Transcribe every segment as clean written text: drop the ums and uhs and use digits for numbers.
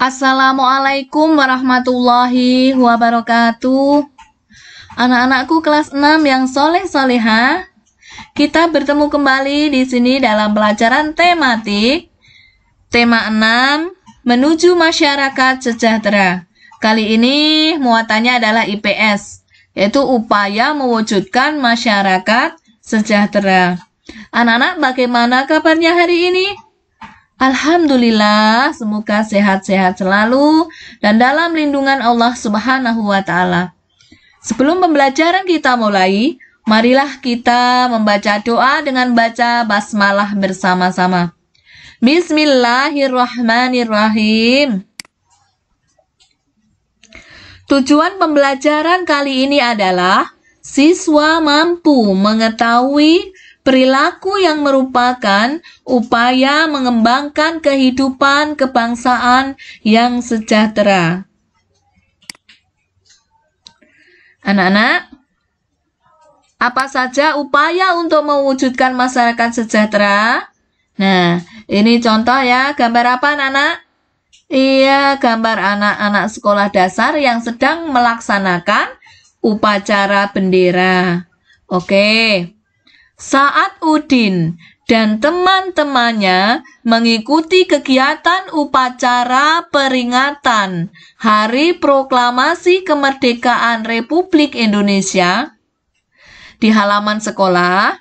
Assalamualaikum warahmatullahi wabarakatuh. Anak-anakku kelas 6 yang soleh-soleha, kita bertemu kembali di sini dalam pelajaran tematik. Tema 6, menuju masyarakat sejahtera. Kali ini muatannya adalah IPS, yaitu upaya mewujudkan masyarakat sejahtera. Anak-anak, bagaimana kabarnya hari ini? Alhamdulillah, semoga sehat-sehat selalu dan dalam lindungan Allah Subhanahu wa Ta'ala. Sebelum pembelajaran kita mulai, marilah kita membaca doa dengan baca basmalah bersama-sama. Bismillahirrahmanirrahim. Tujuan pembelajaran kali ini adalah siswa mampu mengetahui perilaku yang merupakan upaya mengembangkan kehidupan kebangsaan yang sejahtera. Anak-anak, apa saja upaya untuk mewujudkan masyarakat sejahtera? Nah, ini contoh ya, gambar apa anak-anak? Iya, gambar anak-anak sekolah dasar yang sedang melaksanakan upacara bendera. Oke. Saat Udin dan teman-temannya mengikuti kegiatan upacara peringatan Hari Proklamasi Kemerdekaan Republik Indonesia, di halaman sekolah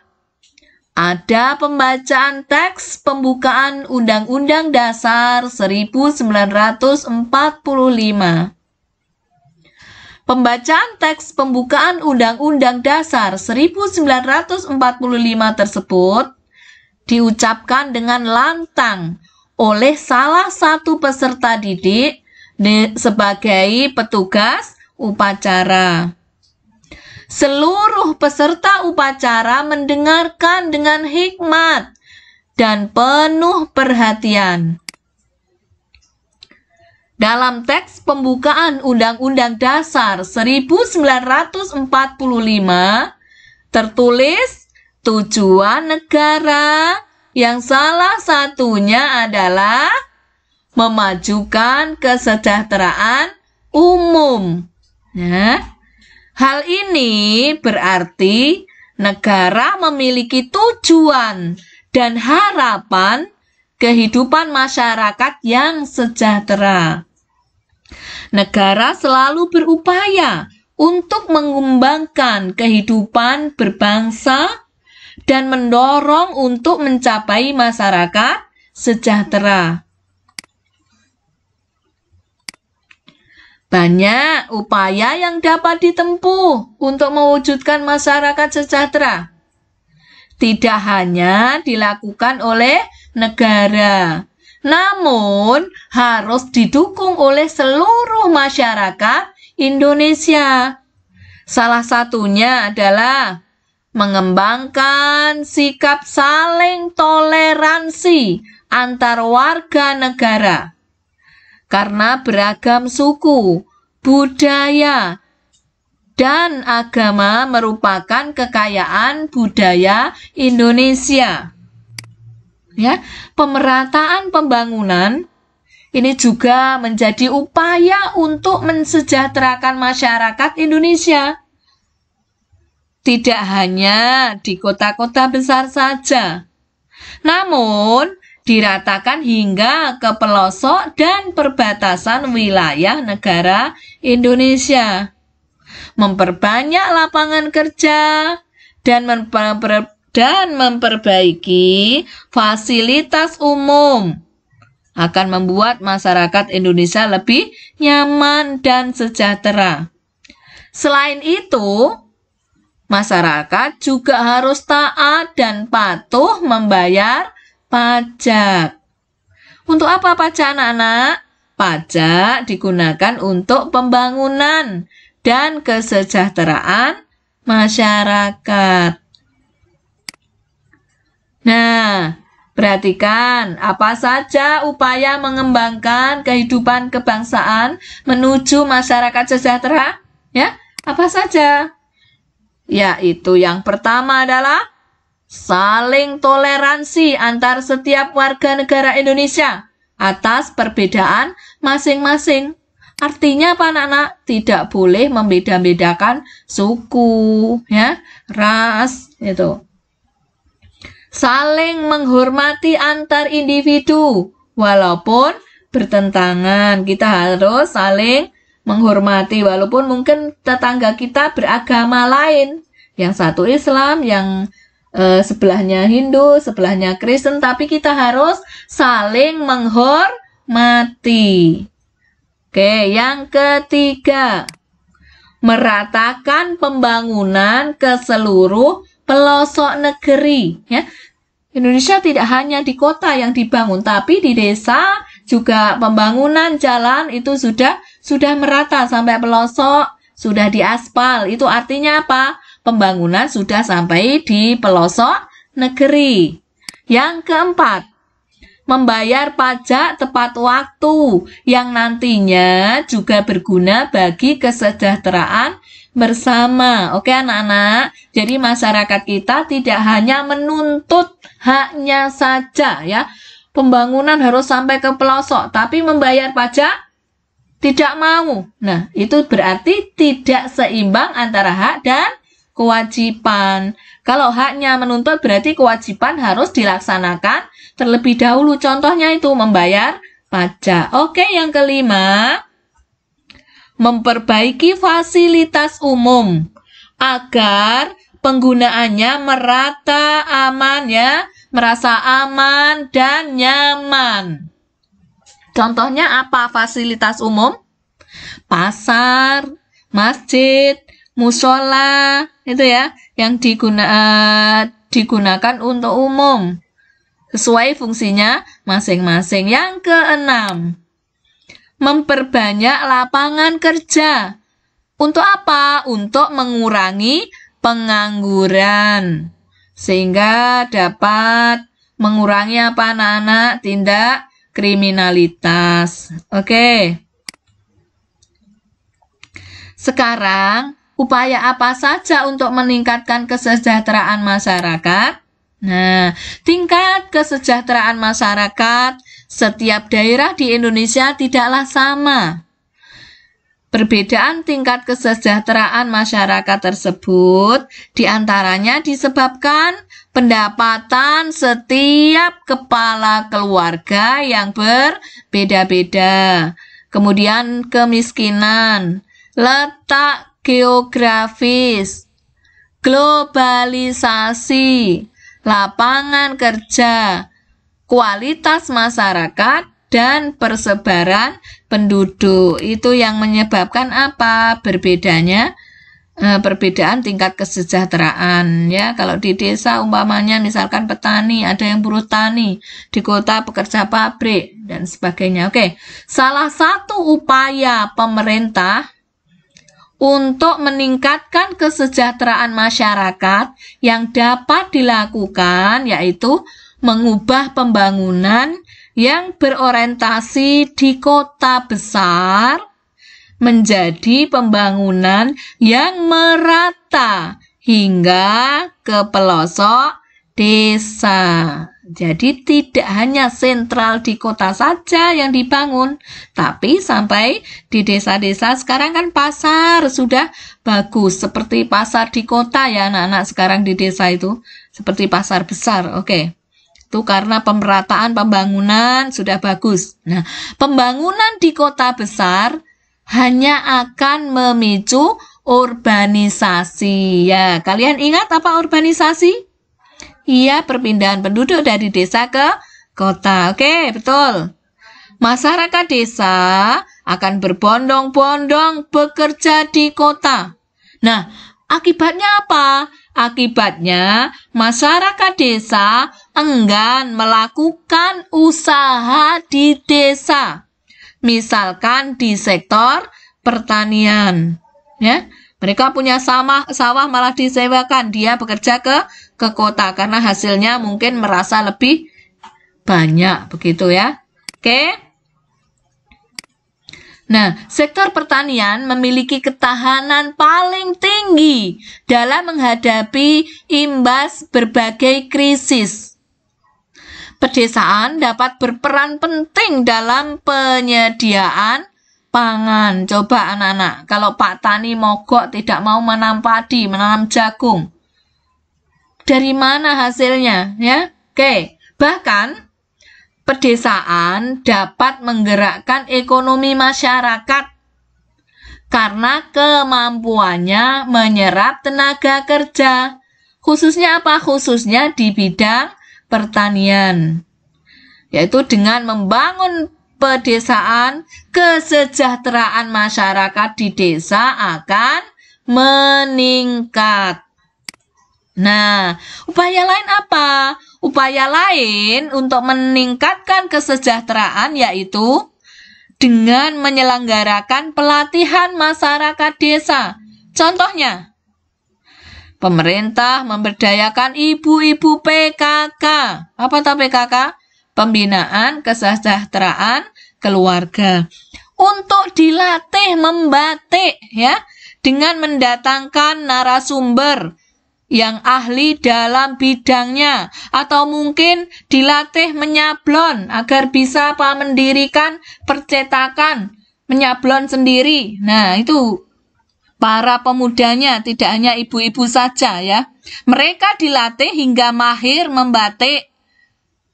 ada pembacaan teks pembukaan Undang-Undang Dasar 1945. Pembacaan teks pembukaan Undang-Undang Dasar 1945 tersebut diucapkan dengan lantang oleh salah satu peserta didik sebagai petugas upacara. Seluruh peserta upacara mendengarkan dengan hikmat dan penuh perhatian. Dalam teks pembukaan Undang-Undang Dasar 1945 tertulis tujuan negara yang salah satunya adalah memajukan kesejahteraan umum. Nah, hal ini berarti negara memiliki tujuan dan harapan kehidupan masyarakat yang sejahtera. Negara selalu berupaya untuk mengembangkan kehidupan berbangsa dan mendorong untuk mencapai masyarakat sejahtera. Banyak upaya yang dapat ditempuh untuk mewujudkan masyarakat sejahtera. Tidak hanya dilakukan oleh negara, namun harus didukung oleh seluruh masyarakat Indonesia. Salah satunya adalah mengembangkan sikap saling toleransi antar warga negara. Karena beragam suku, budaya, dan agama merupakan kekayaan budaya Indonesia. Ya, pemerataan pembangunan ini juga menjadi upaya untuk mensejahterakan masyarakat Indonesia. Tidak hanya di kota-kota besar saja, namun diratakan hingga ke pelosok dan perbatasan wilayah negara Indonesia. Memperbanyak lapangan kerja dan memperbaiki fasilitas umum akan membuat masyarakat Indonesia lebih nyaman dan sejahtera. Selain itu, masyarakat juga harus taat dan patuh membayar pajak. Untuk apa pajak, anak-anak? Pajak digunakan untuk pembangunan dan kesejahteraan masyarakat. Nah, perhatikan apa saja upaya mengembangkan kehidupan kebangsaan menuju masyarakat sejahtera? Ya, apa saja? Yaitu yang pertama adalah saling toleransi antar setiap warga negara Indonesia atas perbedaan masing-masing. Artinya apa anak-anak? Tidak boleh membeda-bedakan suku, ya, ras, itu. Saling menghormati antar individu, walaupun bertentangan. Kita harus saling menghormati, walaupun mungkin tetangga kita beragama lain. Yang satu Islam, yang sebelahnya Hindu, sebelahnya Kristen, tapi kita harus saling menghormati. Oke, yang ketiga, meratakan pembangunan ke seluruh pelosok negeri. Ya. Indonesia tidak hanya di kota yang dibangun, tapi di desa juga pembangunan jalan itu sudah merata sampai pelosok, sudah diaspal. Itu artinya apa? Pembangunan sudah sampai di pelosok negeri. Yang keempat, membayar pajak tepat waktu yang nantinya juga berguna bagi kesejahteraan bersama. Oke anak-anak, jadi masyarakat kita tidak hanya menuntut haknya saja ya. Pembangunan harus sampai ke pelosok, tapi membayar pajak tidak mau. Nah, itu berarti tidak seimbang antara hak dan kewajiban. Kalau haknya menuntut berarti kewajiban harus dilaksanakan terlebih dahulu. Contohnya itu membayar pajak. Oke, yang kelima, memperbaiki fasilitas umum agar penggunaannya merata, aman ya, merasa aman dan nyaman. Contohnya apa fasilitas umum? Pasar, masjid, musola, itu ya, yang digunakan untuk umum sesuai fungsinya masing-masing. Yang keenam, memperbanyak lapangan kerja. Untuk apa? Untuk mengurangi pengangguran, sehingga dapat mengurangi apa anak-anak? Tindak kriminalitas. Oke. Sekarang, upaya apa saja untuk meningkatkan kesejahteraan masyarakat? Nah, tingkat kesejahteraan masyarakat setiap daerah di Indonesia tidaklah sama. Perbedaan tingkat kesejahteraan masyarakat tersebut diantaranya disebabkan pendapatan setiap kepala keluarga yang berbeda-beda, kemudian kemiskinan, letak geografis, globalisasi, lapangan kerja, kualitas masyarakat, dan persebaran penduduk. Itu yang menyebabkan apa? Perbedaan tingkat kesejahteraan ya. Kalau di desa umpamanya misalkan petani, ada yang buruh tani, di kota pekerja pabrik dan sebagainya. Oke. Salah satu upaya pemerintah untuk meningkatkan kesejahteraan masyarakat yang dapat dilakukan yaitu mengubah pembangunan yang berorientasi di kota besar menjadi pembangunan yang merata hingga ke pelosok desa. Jadi tidak hanya sentral di kota saja yang dibangun, tapi sampai di desa-desa. Sekarang kan pasar sudah bagus, seperti pasar di kota ya anak-anak sekarang di desa itu, seperti pasar besar. Oke. Itu karena pemerataan pembangunan sudah bagus. Nah, pembangunan di kota besar hanya akan memicu urbanisasi. Ya, kalian ingat apa urbanisasi? Iya, perpindahan penduduk dari desa ke kota. Oke, betul. Masyarakat desa akan berbondong-bondong bekerja di kota. Nah, akibatnya apa? Akibatnya masyarakat desa enggan melakukan usaha di desa. Misalkan di sektor pertanian, ya. Mereka punya sawah malah disewakan, dia bekerja ke kota karena hasilnya mungkin merasa lebih banyak, begitu ya. Oke. Nah, sektor pertanian memiliki ketahanan paling tinggi dalam menghadapi imbas berbagai krisis. pedesaan dapat berperan penting dalam penyediaan pangan. Coba anak-anak, kalau Pak Tani mogok tidak mau menanam padi, menanam jagung, dari mana hasilnya? Ya, oke. Bahkan pedesaan dapat menggerakkan ekonomi masyarakat karena kemampuannya menyerap tenaga kerja. Khususnya apa? Khususnya di bidang pertanian, yaitu dengan membangun pedesaan, kesejahteraan masyarakat di desa akan meningkat. Nah, upaya lain apa? Upaya lain untuk meningkatkan kesejahteraan yaitu dengan menyelenggarakan pelatihan masyarakat desa. Contohnya, pemerintah memberdayakan ibu-ibu PKK. Apa itu PKK? Pembinaan Kesejahteraan Keluarga. Untuk dilatih membatik ya, dengan mendatangkan narasumber yang ahli dalam bidangnya, atau mungkin dilatih menyablon agar bisa mendirikan percetakan, menyablon sendiri. Nah, itu para pemudanya, tidak hanya ibu-ibu saja ya. Mereka dilatih hingga mahir membatik,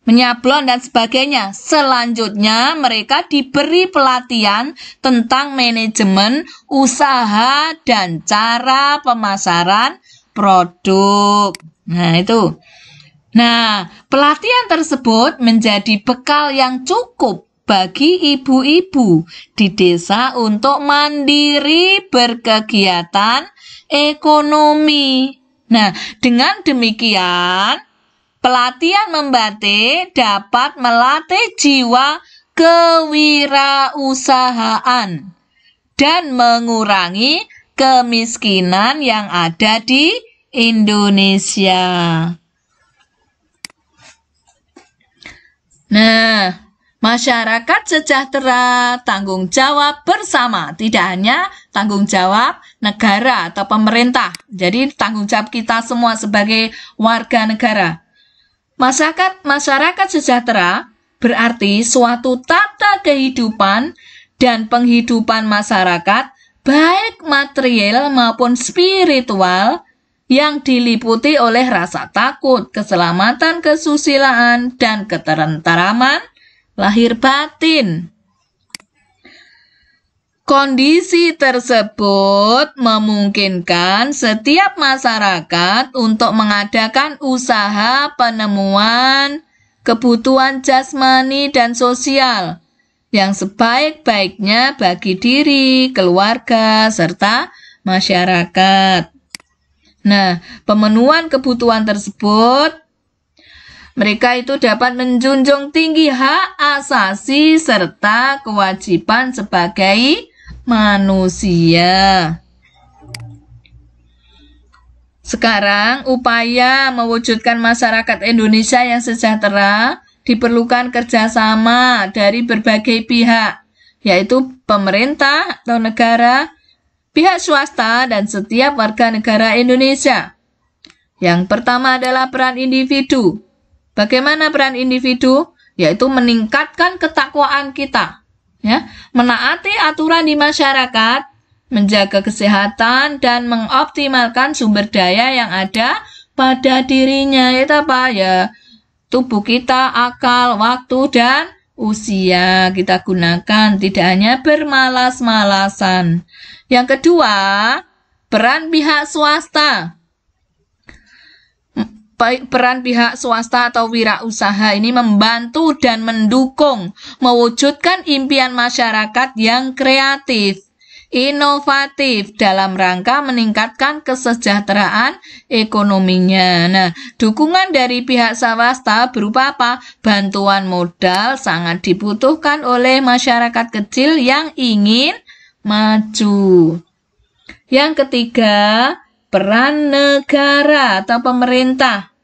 menyablon dan sebagainya. Selanjutnya mereka diberi pelatihan tentang manajemen usaha dan cara pemasaran produk. Nah, itu. Nah, pelatihan tersebut menjadi bekal yang cukup bagi ibu-ibu di desa untuk mandiri berkegiatan ekonomi. Nah, dengan demikian, pelatihan membatik dapat melatih jiwa kewirausahaan dan mengurangi kemiskinan yang ada di Indonesia. Nah, masyarakat sejahtera, tanggung jawab bersama, tidak hanya tanggung jawab negara atau pemerintah. Jadi tanggung jawab kita semua sebagai warga negara. Masyarakat sejahtera berarti suatu tata kehidupan dan penghidupan masyarakat baik material maupun spiritual yang diliputi oleh rasa takut, keselamatan, kesusilaan, dan ketentraman lahir batin. Kondisi tersebut memungkinkan setiap masyarakat untuk mengadakan usaha penemuan kebutuhan jasmani dan sosial yang sebaik-baiknya bagi diri, keluarga, serta masyarakat. Nah, pemenuhan kebutuhan tersebut, mereka itu dapat menjunjung tinggi hak asasi serta kewajiban sebagai manusia. Sekarang, upaya mewujudkan masyarakat Indonesia yang sejahtera diperlukan kerjasama dari berbagai pihak, yaitu pemerintah atau negara, pihak swasta, dan setiap warga negara Indonesia. Yang pertama adalah peran individu. Bagaimana peran individu? Yaitu meningkatkan ketakwaan kita, ya, menaati aturan di masyarakat, menjaga kesehatan, dan mengoptimalkan sumber daya yang ada pada dirinya. Itu apa? Ya, tubuh kita, akal, waktu, dan usia kita gunakan, tidak hanya bermalas-malasan. Yang kedua, peran pihak swasta. Peran pihak swasta atau wirausaha ini membantu dan mendukung mewujudkan impian masyarakat yang kreatif, inovatif dalam rangka meningkatkan kesejahteraan ekonominya. Nah, dukungan dari pihak swasta berupa apa? Bantuan modal sangat dibutuhkan oleh masyarakat kecil yang ingin maju. Yang ketiga, peran negara atau pemerintah.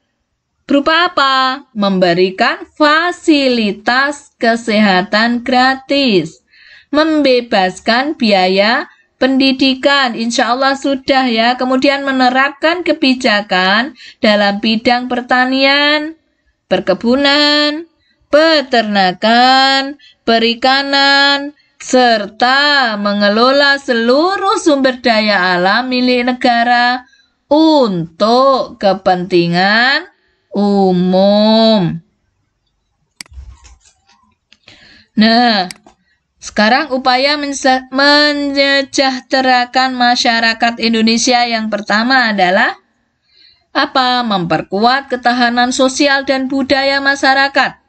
Berupa apa? Memberikan fasilitas kesehatan gratis, membebaskan biaya pendidikan, insya Allah sudah ya. Kemudian menerapkan kebijakan dalam bidang pertanian, perkebunan, peternakan, perikanan, serta mengelola seluruh sumber daya alam milik negara untuk kepentingan umum. Nah, sekarang upaya mensejahterakan masyarakat Indonesia yang pertama adalah apa? Memperkuat ketahanan sosial dan budaya masyarakat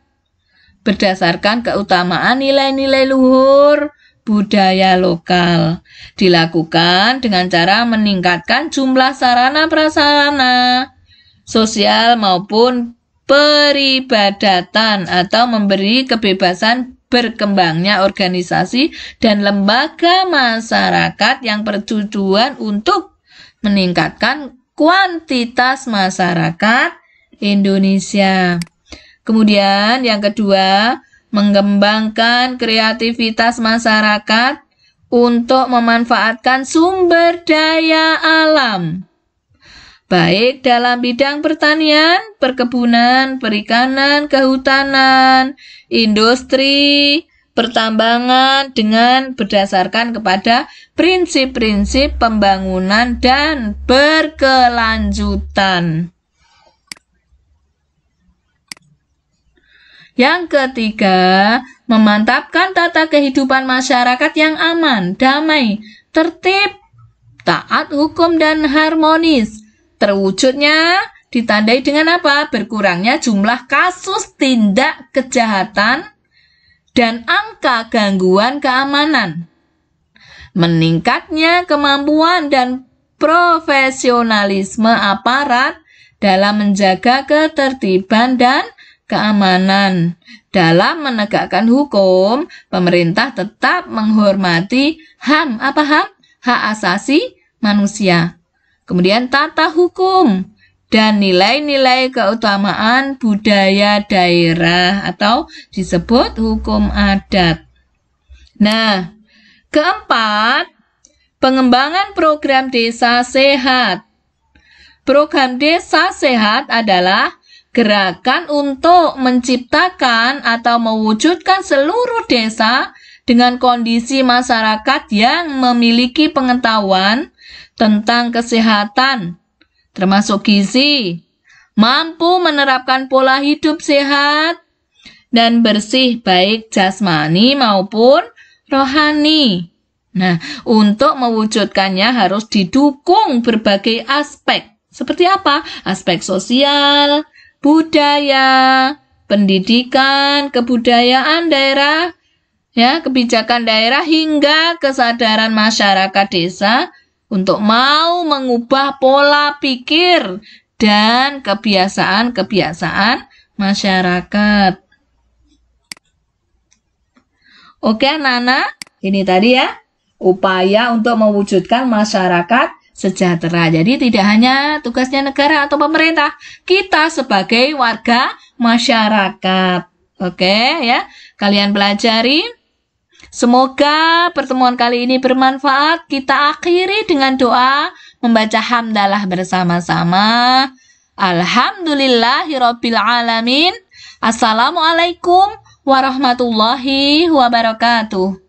berdasarkan keutamaan nilai-nilai luhur budaya lokal. Dilakukan dengan cara meningkatkan jumlah sarana prasarana sosial maupun peribadatan atau memberi kebebasan berkembangnya organisasi dan lembaga masyarakat yang bertujuan untuk meningkatkan kuantitas masyarakat Indonesia. Kemudian yang kedua, mengembangkan kreativitas masyarakat untuk memanfaatkan sumber daya alam, baik dalam bidang pertanian, perkebunan, perikanan, kehutanan, industri, pertambangan dengan berdasarkan kepada prinsip-prinsip pembangunan dan berkelanjutan. Yang ketiga, memantapkan tata kehidupan masyarakat yang aman, damai, tertib, taat hukum dan harmonis. Terwujudnya ditandai dengan apa? Berkurangnya jumlah kasus tindak kejahatan dan angka gangguan keamanan. Meningkatnya kemampuan dan profesionalisme aparat dalam menjaga ketertiban dan keamanan. Dalam menegakkan hukum, pemerintah tetap menghormati HAM. Apa HAM? Hak asasi manusia. Kemudian tata hukum dan nilai-nilai keutamaan budaya daerah atau disebut hukum adat. Nah, keempat, pengembangan program desa sehat. Program desa sehat adalah gerakan untuk menciptakan atau mewujudkan seluruh desa dengan kondisi masyarakat yang memiliki pengetahuan tentang kesehatan, termasuk gizi, mampu menerapkan pola hidup sehat dan bersih baik jasmani maupun rohani. Nah, untuk mewujudkannya harus didukung berbagai aspek. Seperti apa? Aspek sosial, budaya, pendidikan, kebudayaan daerah, ya, kebijakan daerah hingga kesadaran masyarakat desa untuk mau mengubah pola pikir dan kebiasaan-kebiasaan masyarakat. Oke, anak-anak, ini tadi ya upaya untuk mewujudkan masyarakat sejahtera. Jadi tidak hanya tugasnya negara atau pemerintah, kita sebagai warga masyarakat. Oke ya, kalian pelajari. Semoga pertemuan kali ini bermanfaat. Kita akhiri dengan doa membaca hamdalah bersama-sama. Alhamdulillahirabbil alamin. Assalamualaikum warahmatullahi wabarakatuh.